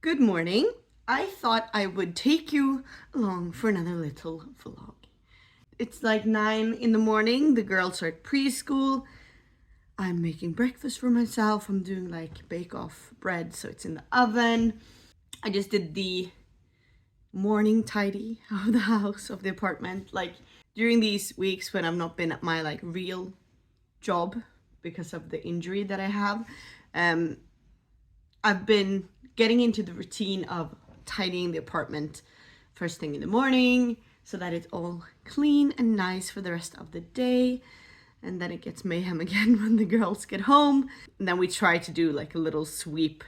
Good morning. I thought I would take you along for another little vlog. It's like 9 in the morning. The girls are at preschool. I'm making breakfast for myself. I'm doing like bake-off bread, so it's in the oven. I just did the morning tidy of the house, of the apartment. Like during these weeks when I've not been at my like real job because of the injury that I have, I've been getting into the routine of tidying the apartment first thing in the morning so that it's all clean and nice for the rest of the day. And then it gets mayhem again when the girls get home. And then we try to do like a little sweep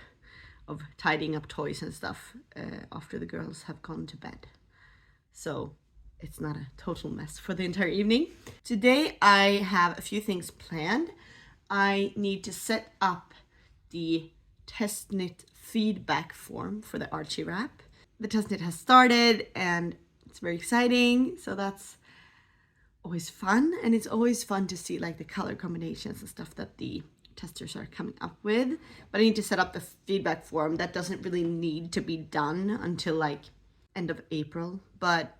of tidying up toys and stuff after the girls have gone to bed. So it's not a total mess for the entire evening. Today I have a few things planned. I need to set up the test knit feedback form for the Archie wrap. The test knit has started and it's very exciting, so that's always fun. And it's always fun to see like the color combinations and stuff that the testers are coming up with. But I need to set up the feedback form. That doesn't really need to be done until like end of April, but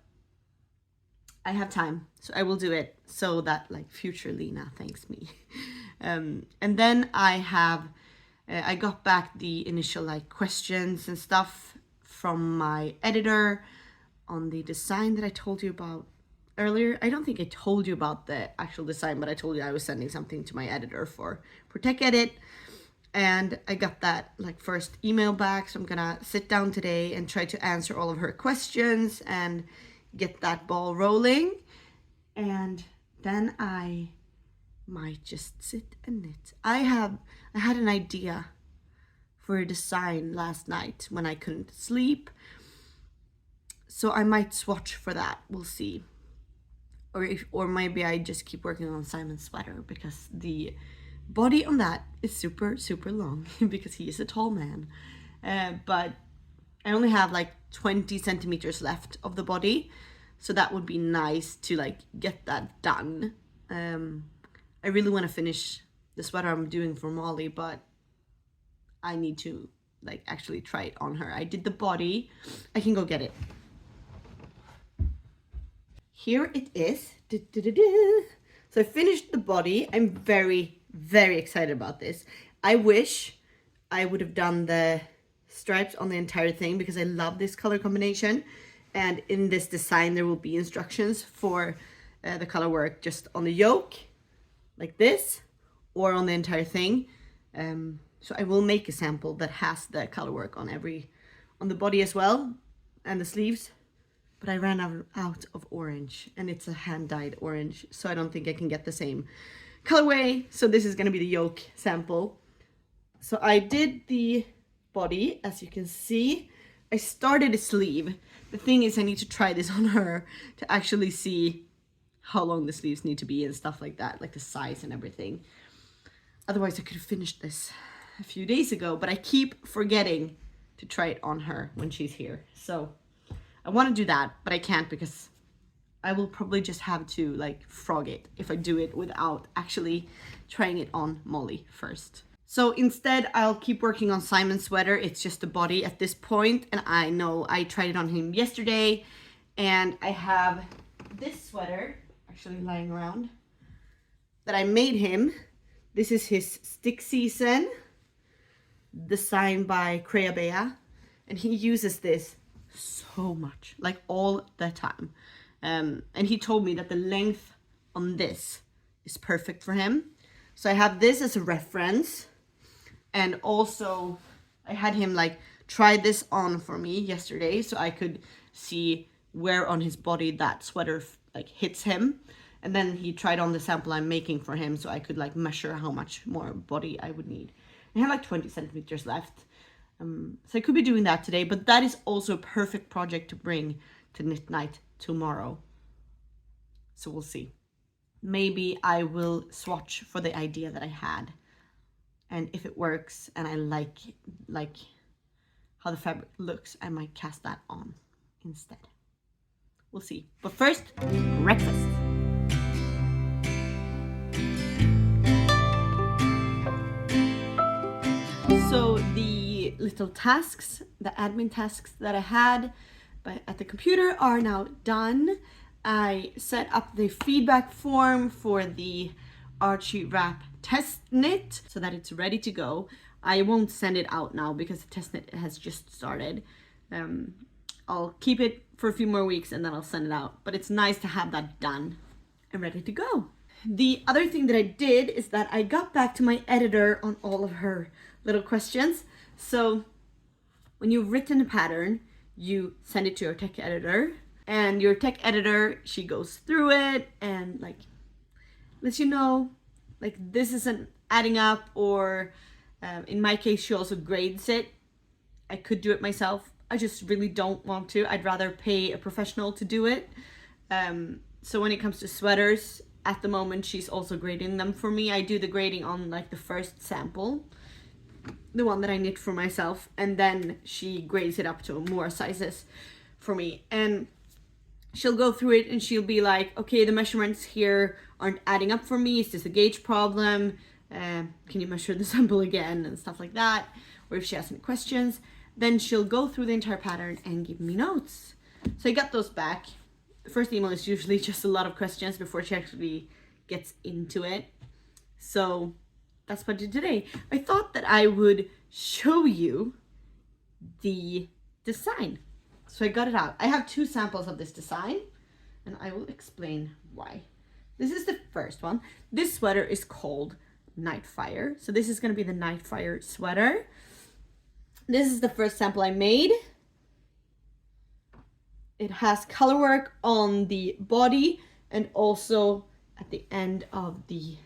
I have time, so I will do it so that like future Lena thanks me. And then I got back the initial like questions and stuff from my editor on the design that I told you about earlier. I don't think I told you about the actual design, but I told you I was sending something to my editor for Tech Edit. And I got that like first email back, so I'm gonna sit down today and try to answer all of her questions and get that ball rolling. And then I might just sit and knit. I had an idea for a design last night when I couldn't sleep, so I might swatch for that. We'll see. Or maybe I just keep working on Simon's sweater because the body on that is super long because he is a tall man. But I only have like 20 centimeters left of the body, so that would be nice to like get that done. I really want to finish the sweater I'm doing for Molly, but I need to like actually try it on her. I did the body. I can go get it. Here it is. So I finished the body. I'm very excited about this. I wish I would have done the stripes on the entire thing because I love this color combination. And in this design, there will be instructions for the color work just on the yoke, like this, or on the entire thing. So I will make a sample that has the color work on the body as well, and the sleeves. But I ran out of orange, and it's a hand-dyed orange, so I don't think I can get the same colorway. So this is gonna be the yoke sample. So I did the body, as you can see. I started a sleeve. The thing is I need to try this on her to actually see how long the sleeves need to be and stuff like that, like the size and everything. Otherwise I could have finished this a few days ago, but I keep forgetting to try it on her when she's here. So I want to do that, but I can't because I will probably just have to like frog it if I do it without actually trying it on Molly first. So instead, I'll keep working on Simon's sweater. It's just the body at this point, and I know I tried it on him yesterday, and I have this sweater actually lying around that I made him. This is his stick season, designed by Crea Bea, and he uses this so much, like all the time. And he told me that the length on this is perfect for him. So I have this as a reference. And also I had him like try this on for me yesterday so I could see where on his body that sweater like hits him. And then he tried on the sample I'm making for him so I could like measure how much more body I would need. I have like 20 centimeters left. So I could be doing that today, but that is also a perfect project to bring to Knit Night tomorrow. So we'll see. Maybe I will swatch for the idea that I had. And if it works and I like how the fabric looks, I might cast that on instead. We'll see. But first, breakfast. So the little tasks, the admin tasks that I had at the computer are now done. I set up the feedback form for the Archie Wrap test knit so that it's ready to go. I won't send it out now because the test knit has just started. I'll keep it for a few more weeks and then I'll send it out. But it's nice to have that done and ready to go. The other thing that I did is that I got back to my editor on all of her little questions. So when you've written a pattern, you send it to your tech editor, and your tech editor, she goes through it and like lets you know like this isn't adding up, or in my case she also grades it. I could do it myself. I just really don't want to. I'd rather pay a professional to do it. So when it comes to sweaters, at the moment she's also grading them for me. I do the grading on like the first sample, the one that I knit for myself, and then she grades it up to more sizes for me. And she'll go through it and she'll be like, okay, the measurements here aren't adding up for me. Is this a gauge problem? Can you measure the sample again? And stuff like that. Or if she has any questions, then she'll go through the entire pattern and give me notes. So I got those back. The first email is usually just a lot of questions before she actually gets into it. So that's what I did today. I thought that I would show you the design. So I got it out. I have 2 samples of this design and I will explain why. This is the first one. This sweater is called Nightfire. So this is going to be the Nightfire sweater. This is the first sample I made. It has color work on the body and also at the end of the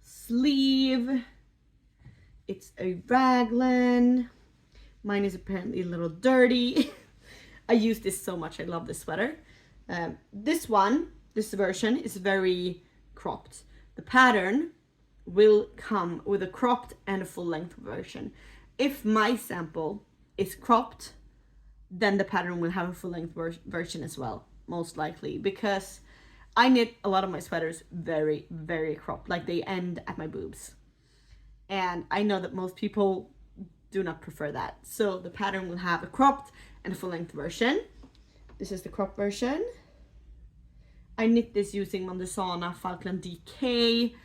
sleeve. It's a raglan. Mine is apparently a little dirty. I use this so much. I love this sweater. This version is very cropped. The pattern will come with a cropped and a full length version. If my sample is cropped, then the pattern will have a full length version as well, most likely, because I knit a lot of my sweaters very, very cropped, like they end at my boobs. And I know that most people do not prefer that. So the pattern will have a cropped and a full length version. This is the cropped version. I knit this using Mondesana Falkland DK,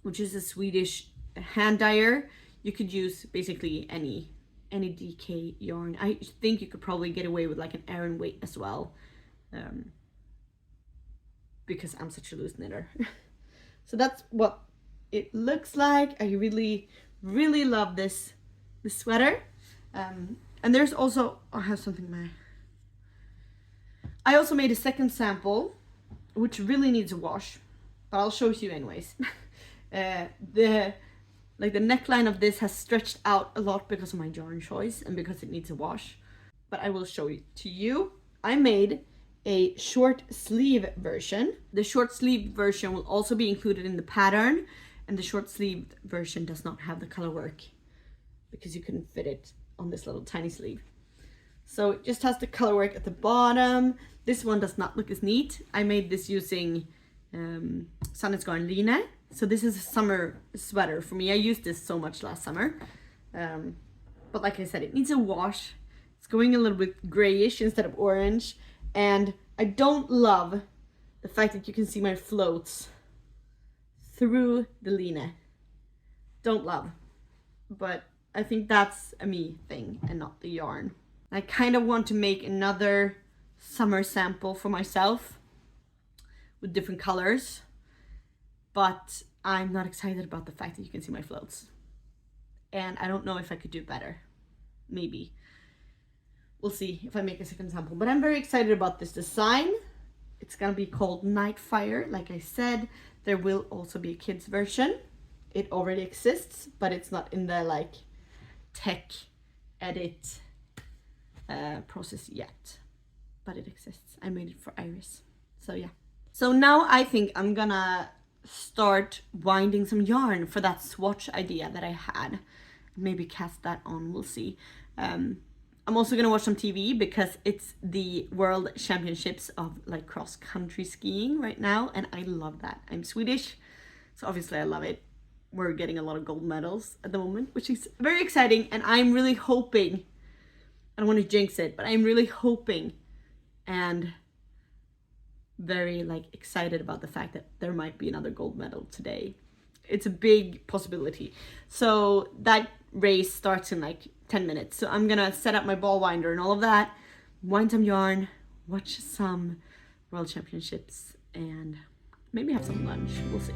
which is a Swedish hand dyer. You could use basically any DK yarn. I think you could probably get away with like an Aran weight as well, because I'm such a loose knitter. So that's what it looks like. I really, really love this sweater. And there's also, I have something in my... I also made a second sample, which really needs a wash, but I'll show you anyways. The neckline of this has stretched out a lot because of my yarn choice and because it needs a wash, but I will show it to you. I made a short sleeve version. The short sleeve version will also be included in the pattern, and the short sleeve version does not have the color work because you couldn't fit it on this little tiny sleeve. So it just has the color work at the bottom. This one does not look as neat. I made this using Sandnes Garn Line. So this is a summer sweater for me. I used this so much last summer. But like I said, it needs a wash. It's going a little bit grayish instead of orange. And I don't love the fact that you can see my floats through the line. Don't love. But I think that's a me thing and not the yarn. I kind of want to make another summer sample for myself with different colors, but I'm not excited about the fact that you can see my floats. And I don't know if I could do better. Maybe. We'll see if I make a second sample, but I'm very excited about this design. It's gonna be called Nightfire. Like I said, there will also be a kids version. It already exists, but it's not in the like tech edit process yet, but it exists. I made it for Iris. So yeah. So now I think I'm gonna start winding some yarn for that swatch idea that I had. Maybe cast that on, we'll see. I'm also gonna watch some TV because it's the World Championships of like cross-country skiing right now, and I love that. I'm Swedish, so obviously I love it. we're getting a lot of gold medals at the moment, which is very exciting. And I'm really hoping, I don't want to jinx it, but I'm really hoping and very like excited about the fact that there might be another gold medal today. It's a big possibility. So that race starts in like 10 minutes. So I'm gonna set up my ball winder and all of that, wind some yarn, watch some World Championships, and maybe have some lunch. We'll see.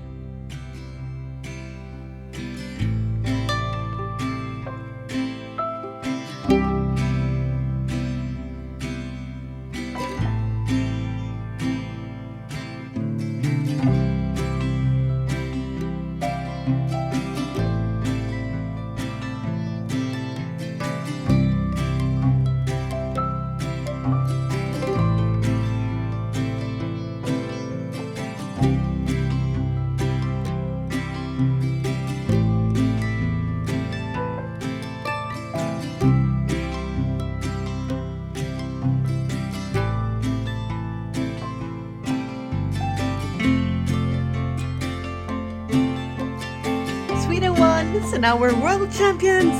Sweden won, so now we're world champions.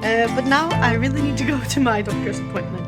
But now I really need to go to my doctor's appointment.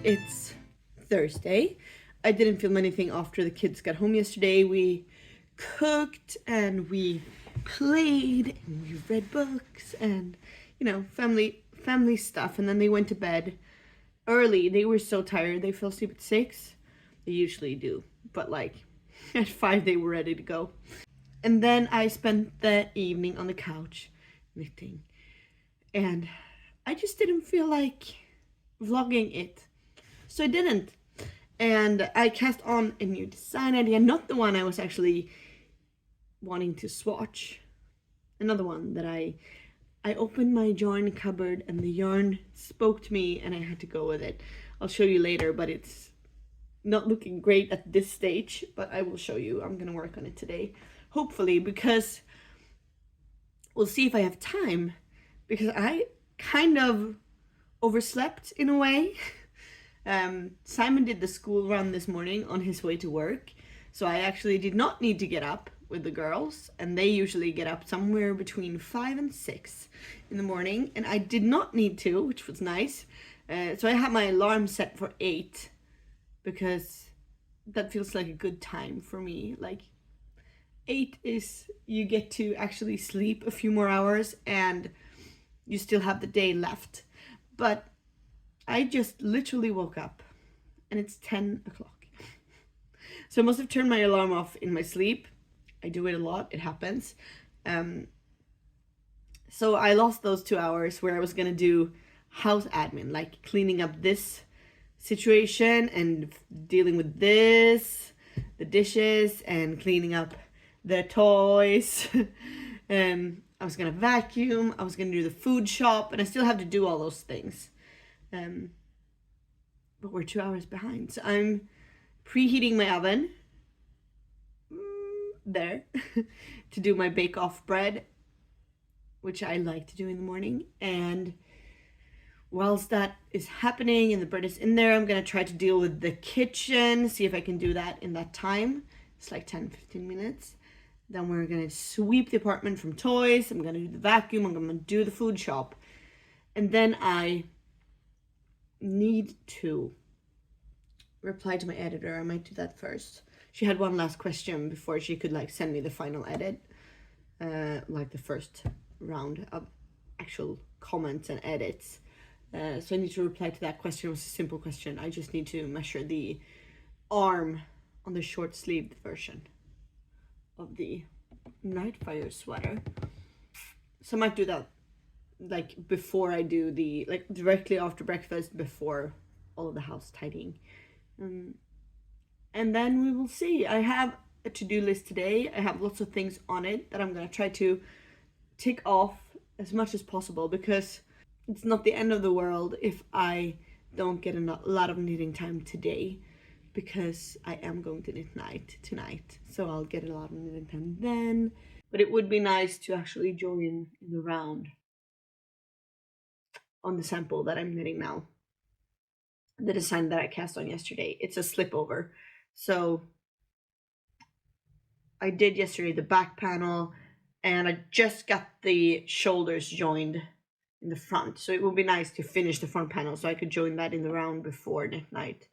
It's Thursday. I didn't film anything after the kids got home yesterday. We cooked and we played and we read books and, you know, family stuff. And then they went to bed early. They were so tired. They fell asleep at 6. They usually do. But like at 5 they were ready to go. And then I spent the evening on the couch knitting. And I just didn't feel like vlogging it. So I didn't. And I cast on a new design idea, not the one I was actually wanting to swatch. Another one that I opened my yarn cupboard and the yarn spoke to me and I had to go with it. I'll show you later, but it's not looking great at this stage, but I will show you. I'm gonna work on it today, hopefully, because we'll see if I have time, because I kind of overslept in a way. Simon did the school run this morning on his way to work, so I actually did not need to get up with the girls, and they usually get up somewhere between 5 and 6 in the morning, and I did not need to, which was nice. So I had my alarm set for 8 because that feels like a good time for me. Like 8 is, you get to actually sleep a few more hours and you still have the day left. But I just literally woke up and it's 10 o'clock. So I must have turned my alarm off in my sleep. I do it a lot, it happens. So I lost those 2 hours where I was gonna do house admin, like cleaning up this situation and dealing with this, the dishes, and cleaning up the toys. I was gonna vacuum, I was gonna do the food shop, and I still have to do all those things. But we're 2 hours behind. So I'm preheating my oven there to do my bake-off bread, which I like to do in the morning. And whilst that is happening and the bread is in there, I'm gonna try to deal with the kitchen, see if I can do that in that time. It's like 10-15 minutes. Then we're gonna sweep the apartment from toys. I'm gonna do the vacuum. I'm gonna do the food shop. And then I need to reply to my editor. I might do that first. She had one last question before she could like send me the final edit, like the first round of actual comments and edits. So I need to reply to that question. It was a simple question. I just need to measure the arm on the short sleeved version of the Nightfire sweater. So I might do that like before I do the, like directly after breakfast, before all of the house tidying. And then we will see. I have a to-do list today. I have lots of things on it that I'm gonna try to tick off as much as possible, because it's not the end of the world if I don't get a lot of knitting time today, because I am going to knit night tonight, so I'll get a lot of knitting time then. But it would be nice to actually join in the round on the sample that I'm knitting now. The design that I cast on yesterday, it's a slip over. So I did yesterday the back panel, and I just got the shoulders joined in the front. So it would be nice to finish the front panel so I could join that in the round before knit night.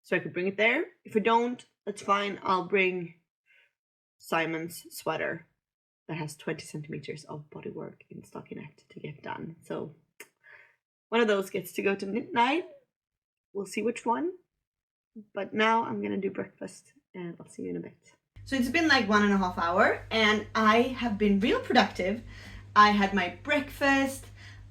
So I could bring it there. If I don't, that's fine. I'll bring Simon's sweater that has 20 centimeters of bodywork in stockinette to get done. So one of those gets to go to knit night. We'll see which one. But now I'm gonna do breakfast, and I'll see you in a bit. So it's been like 1.5 hours, and I have been real productive. I had my breakfast,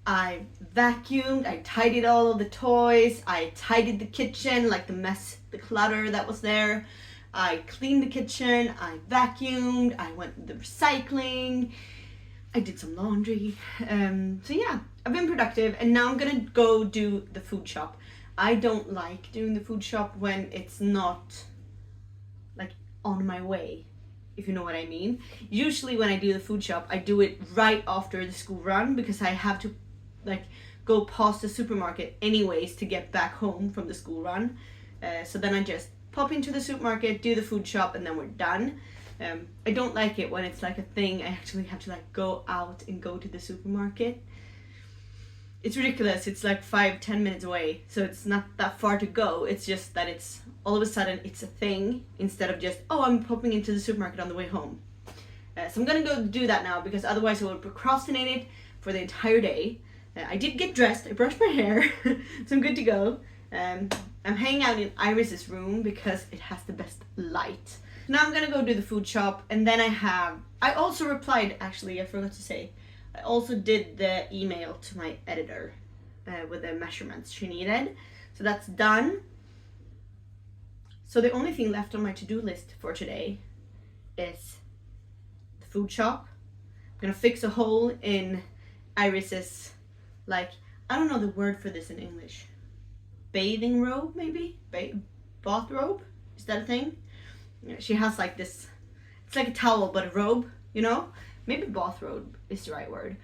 I vacuumed, I tidied all of the toys, I tidied the kitchen, like the mess, the clutter that was there. I cleaned the kitchen, I vacuumed, I went to the recycling, I did some laundry. So yeah, I've been productive, and now I'm gonna go do the food shop. I don't like doing the food shop when it's not like on my way, if you know what I mean. Usually when I do the food shop, I do it right after the school run, because I have to like go past the supermarket anyways to get back home from the school run. So then I just pop into the supermarket, do the food shop, and then we're done. I don't like it when it's like a thing I actually have to like go out and go to the supermarket. It's ridiculous. It's like 5-10 minutes away, so it's not that far to go. It's just that it's all of a sudden it's a thing, instead of just, oh, I'm popping into the supermarket on the way home. So I'm gonna go do that now, because otherwise I will procrastinate it for the entire day. I did get dressed, I brushed my hair, so I'm good to go. I'm hanging out in Iris's room because it has the best light. Now I'm gonna go do the food shop, and then I also replied, actually I forgot to say, I also did the email to my editor with the measurements she needed. So that's done. So the only thing left on my to-do list for today is the food shop. I'm gonna fix a hole in Iris's, like, I don't know the word for this in English. Bathing robe, maybe? Bathrobe? Is that a thing? She has like this, it's like a towel but a robe, you know? Maybe bathrobe is the right word.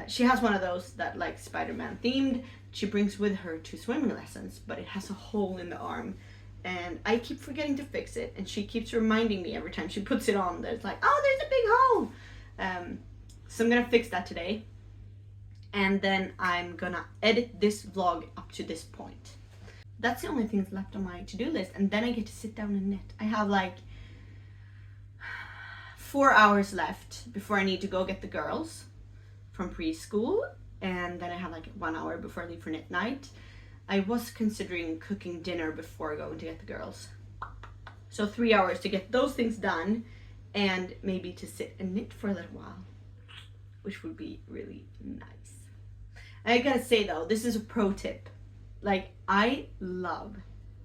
She has one of those that like Spider-Man themed. She brings with her to swimming lessons, but it has a hole in the arm. And I keep forgetting to fix it, and she keeps reminding me every time she puts it on that it's like, oh, there's a big hole. So I'm gonna fix that today. And then I'm gonna edit this vlog up to this point. That's the only things left on my to-do list, and then I get to sit down and knit. I have like 4 hours left before I need to go get the girls from preschool, and then I have like 1 hour before I leave for knit night. I was considering cooking dinner before going to get the girls. So 3 hours to get those things done, and maybe to sit and knit for a little while. which would be really nice. I gotta say though, this is a pro tip. Like, I love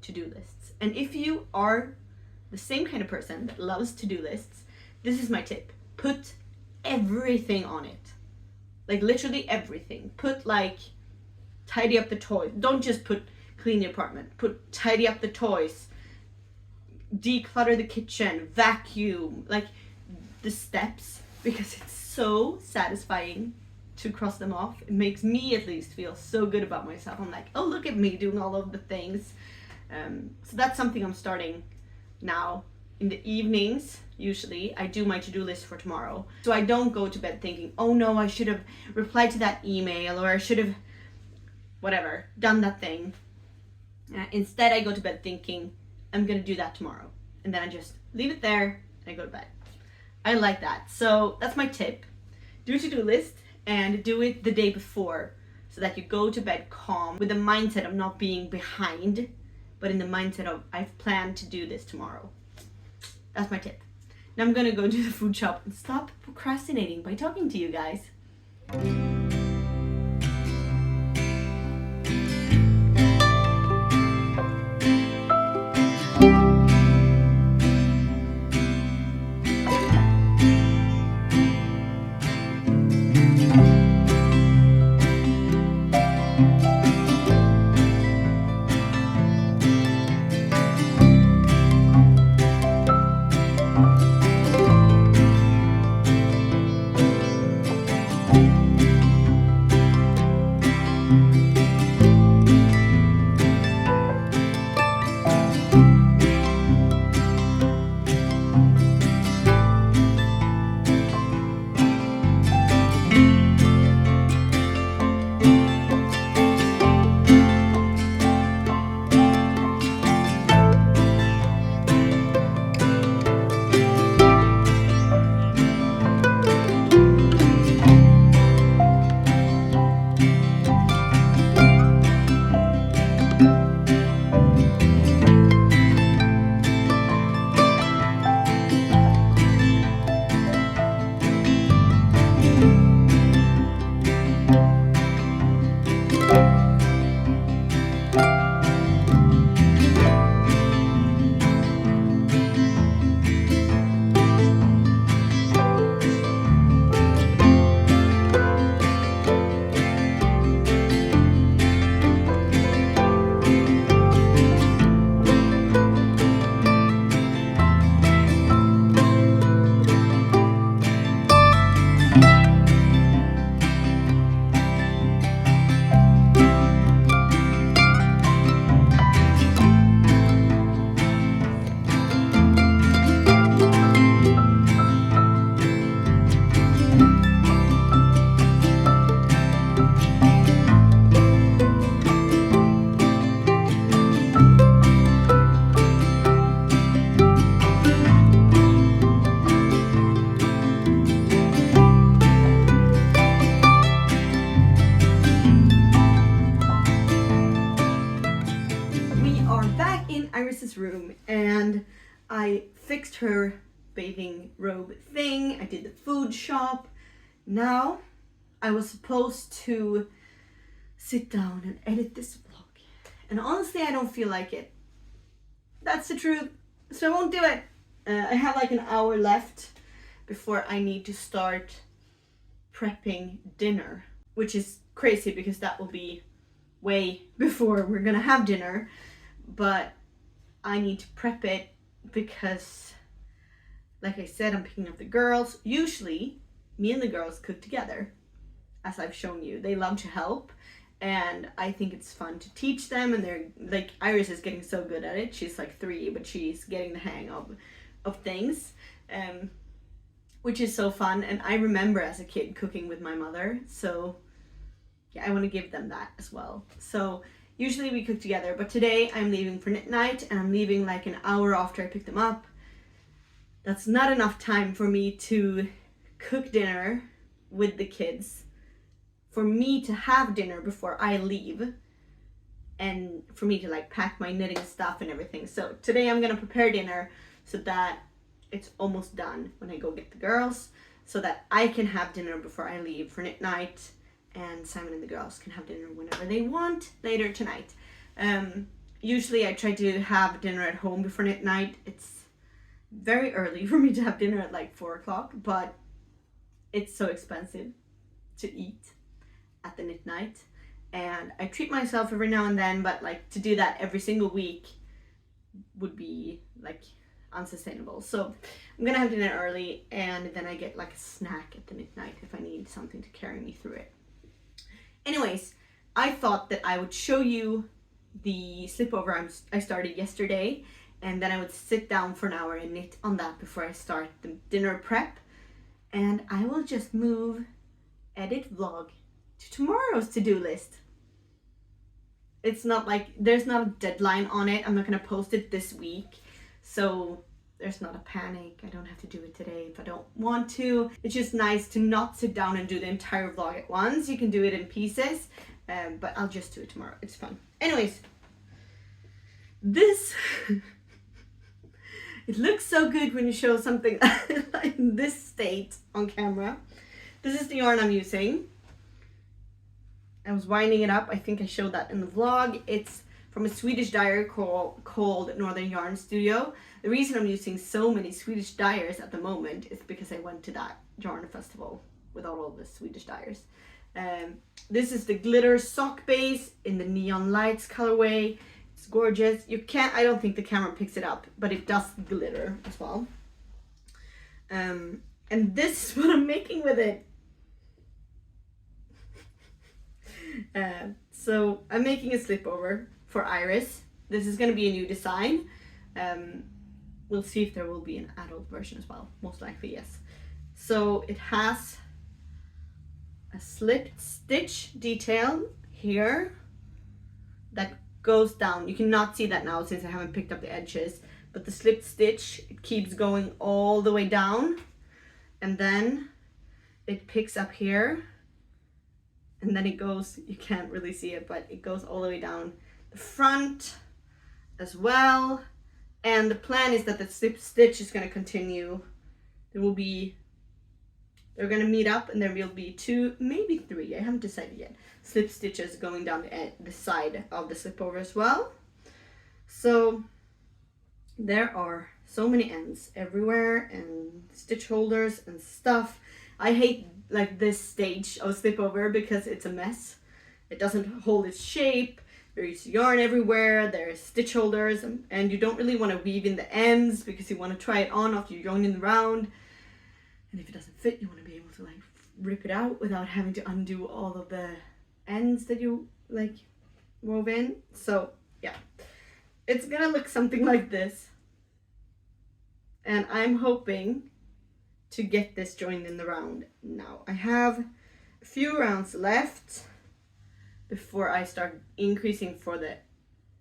to-do lists. And if you are the same kind of person that loves to-do lists, this is my tip. Put everything on it. Like, literally everything. Put, like, tidy up the toys. Don't just put clean the apartment. Put tidy up the toys. Declutter the kitchen. Vacuum. Like, the steps. Because it's so satisfying to cross them off. It makes me at least feel so good about myself. I'm like, oh, look at me doing all of the things. So that's something I'm starting now. In the evenings, usually, I do my to-do list for tomorrow. So I don't go to bed thinking, oh no, I should have replied to that email, or I should have, whatever, done that thing. Instead, I go to bed thinking, I'm gonna do that tomorrow. And then I just leave it there and I go to bed. I like that. So that's my tip. Do a to-do list and do it the day before so that you go to bed calm with the mindset of not being behind, but in the mindset of I've planned to do this tomorrow. That's my tip. Now I'm gonna go to the food shop and stop procrastinating by talking to you guys. Room, and I fixed her bathing robe thing. I did the food shop. Now I was supposed to sit down and edit this vlog, and honestly I don't feel like it. That's the truth, so I won't do it. I have like an hour left before I need to start prepping dinner, which is crazy because that will be way before we're gonna have dinner, but I need to prep it because, like I said, I'm picking up the girls. Usually, me and the girls cook together, as I've shown you. They love to help, and I think it's fun to teach them, and they're, like, Iris is getting so good at it. She's like 3, but she's getting the hang of things, which is so fun. And I remember as a kid cooking with my mother, so yeah, I want to give them that as well. So usually we cook together, but today I'm leaving for knit night, and I'm leaving like an hour after I pick them up. That's not enough time for me to cook dinner with the kids, for me to have dinner before I leave, and for me to like pack my knitting stuff and everything. So today I'm gonna prepare dinner so that it's almost done when I go get the girls. so that I can have dinner before I leave for night, and Simon and the girls can have dinner whenever they want later tonight. Usually I try to have dinner at home before night. It's very early for me to have dinner at like 4 o'clock, but it's so expensive to eat at the midnight, and I treat myself every now and then, but like to do that every single week would be like unsustainable. So I'm gonna have dinner early, and then I get like a snack at the midnight if I need something to carry me through it. Anyways, I thought that I would show you the slipover I started yesterday, and then I would sit down for an hour and knit on that before I start the dinner prep. And I will just move edit vlog to tomorrow's to-do list. It's not like there's not a deadline on it. I'm not gonna post it this week, so there's not a panic. I don't have to do it today if I don't want to. It's just nice to not sit down and do the entire vlog at once. You can do it in pieces, but I'll just do it tomorrow. It's fun. Anyways, this it looks so good when you show something like in this state on camera. This is the yarn I'm using. I was winding it up. I think I showed that in the vlog. It's from a Swedish dyer called Northern Yarn Studio. The reason I'm using so many Swedish dyers at the moment is because I went to that yarn festival with all of the Swedish dyers. This is the glitter sock base in the neon lights colorway. It's gorgeous. I don't think the camera picks it up, but it does glitter as well. And this is what I'm making with it. So I'm making a slipover for Iris. This is going to be a new design. We'll see if there will be an adult version as well. Most likely, yes. So it has a slipped stitch detail here that goes down. You cannot see that now since I haven't picked up the edges, but the slipped stitch, it keeps going all the way down, and then it picks up here, and then it goes, you can't really see it, but it goes all the way down the front as well. And the plan is that the slip stitch is going to continue. They're going to meet up, and there will be 2, maybe 3, I haven't decided yet, slip stitches going down the side of the slipover as well. So there are so many ends everywhere and stitch holders and stuff. I hate like this stage of slipover because it's a mess. It doesn't hold its shape. There's yarn everywhere, there's stitch holders, and you don't really want to weave in the ends because you want to try it on after you're joining the round. And if it doesn't fit, you want to be able to like rip it out without having to undo all of the ends that you like wove in. So yeah, it's gonna look something like this. And I'm hoping to get this joined in the round now. I have a few rounds left before I start increasing for the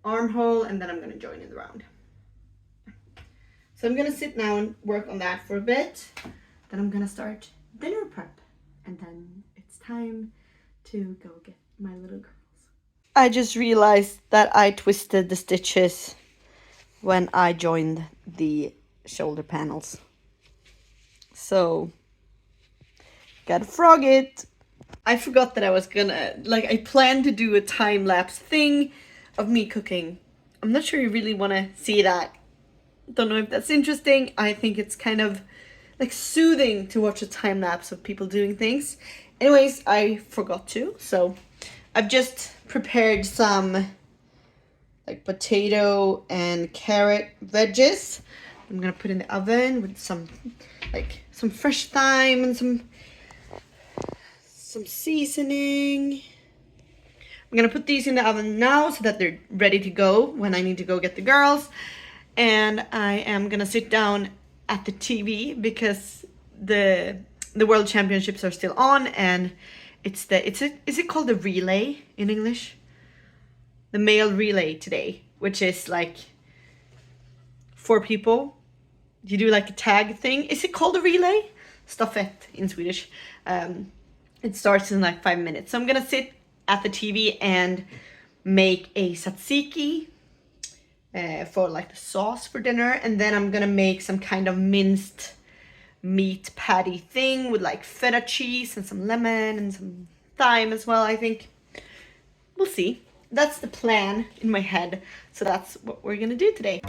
armhole, and then I'm gonna join in the round. So I'm gonna sit now and work on that for a bit. Then I'm gonna start dinner prep, and then it's time to go get my little girls. I just realized that I twisted the stitches when I joined the shoulder panels. So, gotta frog it. I forgot that I was gonna, I planned to do a time-lapse thing of me cooking. I'm not sure you really wanna see that. Don't know if that's interesting. I think it's kind of soothing to watch a time lapse of people doing things. Anyways, I forgot to, so I've just prepared some potato and carrot veggies. I'm gonna put in the oven with some fresh thyme and some seasoning. I'm gonna put these in the oven now so that they're ready to go when I need to go get the girls. And I am gonna sit down at the TV because the World Championships are still on, and is it called the relay in English? The male relay today, which is 4 people. You do a tag thing. Is it called a relay? Stafett in Swedish. It starts in 5 minutes. So I'm gonna sit at the TV and make a tzatziki for the sauce for dinner, and then I'm gonna make some kind of minced meat patty thing with like feta cheese and some lemon and some thyme as well, I think. We'll see. That's the plan in my head. So that's what we're gonna do today.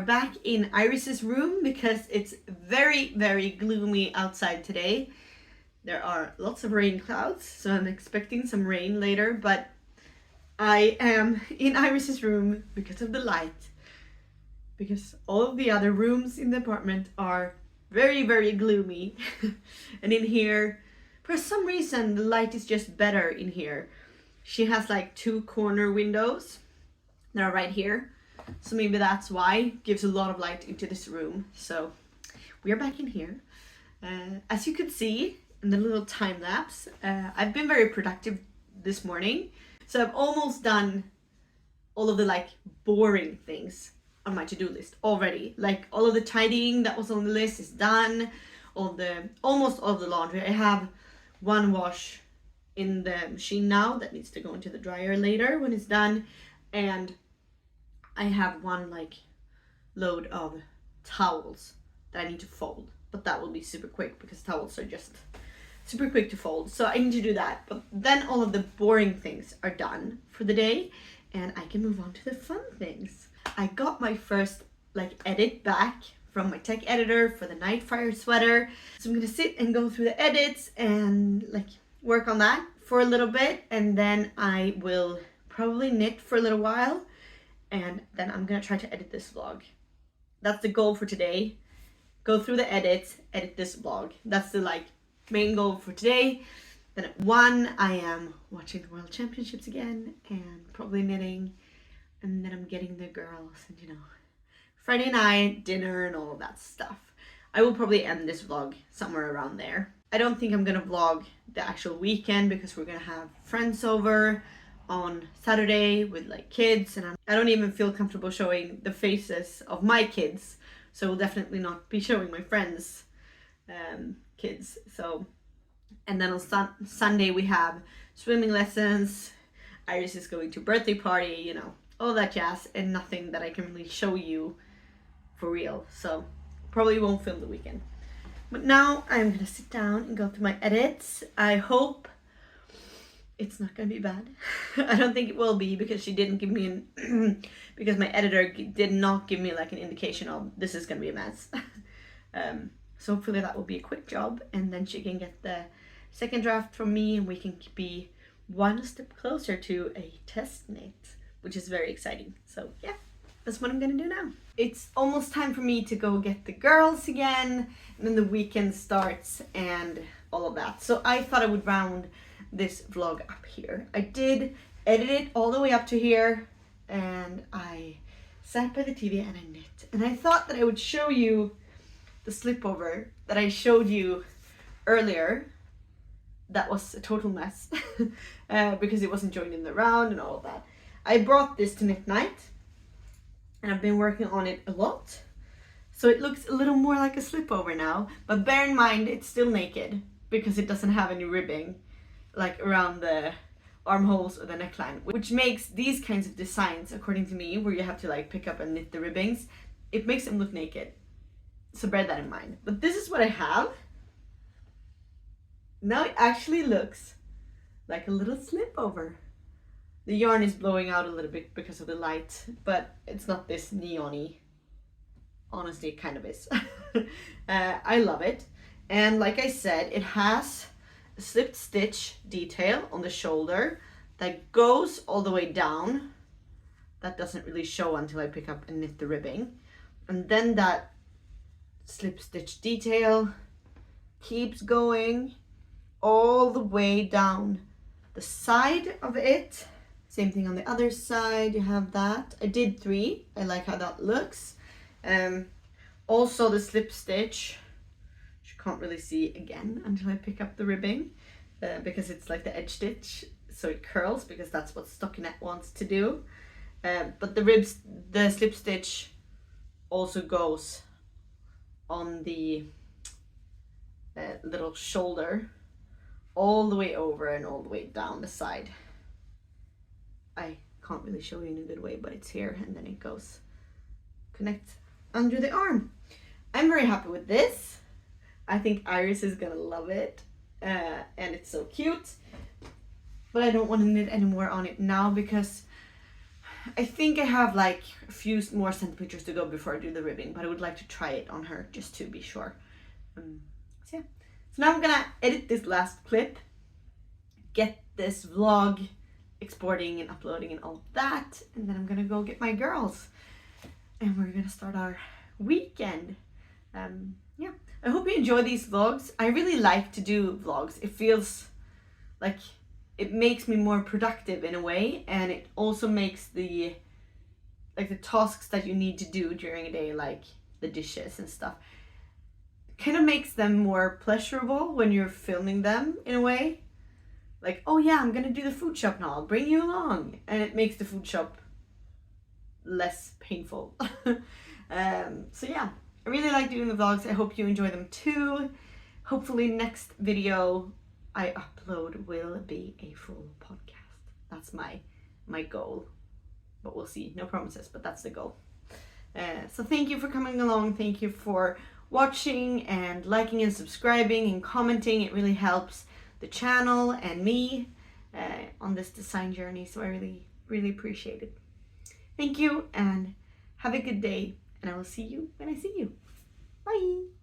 Back in Iris's room because it's very, very gloomy outside today. There are lots of rain clouds, so I'm expecting some rain later, but I am in Iris's room because of the light, because all of the other rooms in the apartment are very, very gloomy. And in here, for some reason, the light is just better in here. She has like 2 corner windows that are right here. So maybe that's why. Gives a lot of light into this room. So we are back in here. As you could see in the little time lapse, I've been very productive this morning. So I've almost done all of the like boring things on my to-do list already. Like all of the tidying that was on the list is done. Almost all of the laundry. I have 1 wash in the machine now that needs to go into the dryer later when it's done. And I have 1 like load of towels that I need to fold, but that will be super quick because towels are just super quick to fold. So I need to do that, but then all of the boring things are done for the day and I can move on to the fun things. I got my first like edit back from my tech editor for the Nightfire sweater. So I'm gonna sit and go through the edits and like work on that for a little bit, and then I will probably knit for a little while. And then I'm gonna try to edit this vlog. That's the goal for today. Go through the edits, edit this vlog. That's the like main goal for today. Then at 1, I am watching the World Championships again and probably knitting. And then I'm getting the girls and Friday night, dinner and all of that stuff. I will probably end this vlog somewhere around there. I don't think I'm gonna vlog the actual weekend because we're gonna have friends over on Saturday with like kids, and I don't even feel comfortable showing the faces of my kids, so we'll definitely not be showing my friends kids. So, and then on Sunday we have swimming lessons, Iris is going to birthday party, all that jazz, and nothing that I can really show you for real, so probably won't film the weekend. But now I'm gonna sit down and go through my edits. I hope it's not gonna be bad. I don't think it will be because she didn't give me because my editor did not give me like an indication of this is gonna be a mess. So hopefully that will be a quick job, and then she can get the second draft from me, and we can be one step closer to a test knit, which is very exciting. So yeah, that's what I'm gonna do now. It's almost time for me to go get the girls again, and then the weekend starts and all of that. So I thought I would round this vlog up here. I did edit it all the way up to here, and I sat by the TV and I knit. And I thought that I would show you the slipover that I showed you earlier. That was a total mess because it wasn't joined in the round and all of that. I brought this to Knit Night and I've been working on it a lot. So it looks a little more like a slipover now, but bear in mind it's still naked because it doesn't have any ribbing like around the armholes or the neckline, which makes these kinds of designs, according to me, where you have to like pick up and knit the ribbings, it makes them look naked. So bear that in mind. But this is what I have. Now it actually looks like a little slipover. The yarn is blowing out a little bit because of the light, but it's not this neon-y. Honestly, it kind of is. I love it. And like I said, it has a slipped stitch detail on the shoulder that goes all the way down. That doesn't really show until I pick up and knit the ribbing. And then that slip stitch detail keeps going all the way down the side of it. Same thing on the other side, you have that. I did 3, I like how that looks. Also the slip stitch, which you can't really see again until I pick up the ribbing, because it's like the edge stitch, so it curls because that's what Stockinette wants to do. But the slip stitch also goes on the little shoulder, all the way over and all the way down the side. I can't really show you in a good way, but it's here, and then it goes, connects under the arm. I'm very happy with this. I think Iris is gonna love it, and it's so cute. But I don't want to knit any more on it now because I think I have like a few more centimeters to go before I do the ribbing, but I would like to try it on her just to be sure. So yeah. So now I'm gonna edit this last clip, get this vlog exporting and uploading and all of that, and then I'm gonna go get my girls and we're gonna start our weekend. Yeah, I hope you enjoy these vlogs. I really like to do vlogs. It feels like it makes me more productive in a way, and it also makes the tasks that you need to do during a day, like the dishes and stuff, kind of makes them more pleasurable when you're filming them in a way. Like, oh yeah, I'm gonna do the food shop now, I'll bring you along. And it makes the food shop less painful. So yeah, I really like doing the vlogs. I hope you enjoy them too. Hopefully next video I upload will be a full podcast. That's my goal. But we'll see, no promises, but that's the goal. So thank you for coming along. Thank you for watching and liking and subscribing and commenting. It really helps the channel and me on this design journey, so I really appreciate it. Thank you and have a good day, and I will see you when I see you. Bye.